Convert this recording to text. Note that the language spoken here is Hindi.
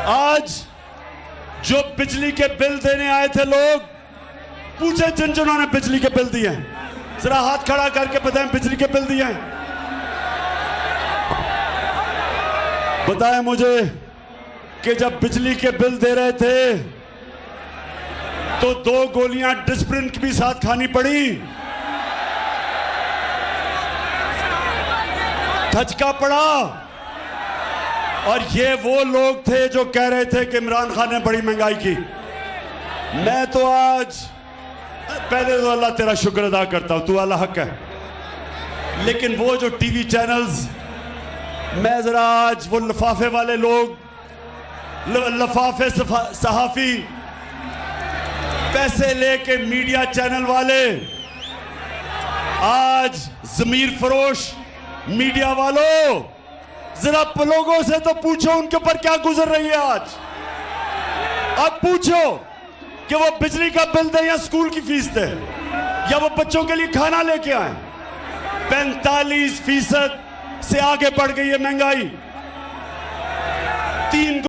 आज जो बिजली के बिल देने आए थे लोग, पूछे जिन जिन्होंने बिजली के बिल दिए हैं, जरा हाथ खड़ा करके बताएं बिजली के बिल दिए हैं। बताएं मुझे कि जब बिजली के बिल दे रहे थे तो 2 गोलियां डिस्प्रिन की भी साथ खानी पड़ी, धचका पड़ा। और ये वो लोग थे जो कह रहे थे कि इमरान खान ने बड़ी महंगाई की। मैं तो आज पहले तो अल्लाह तेरा शुक्र अदा करता हूं, तू अल्लाह हक है। लेकिन वो जो टीवी चैनल्स, मैं जरा आज वो लफाफे वाले लोग, लफाफे सहाफी, पैसे लेके मीडिया चैनल वाले, आज जमीर फरोश मीडिया वालों, जरा लोगों से तो पूछो उनके ऊपर क्या गुजर रही है आज। अब पूछो कि वो बिजली का बिल दे या स्कूल की फीस दे या वो बच्चों के लिए खाना लेके आए। 45% से आगे बढ़ गई है महंगाई। 3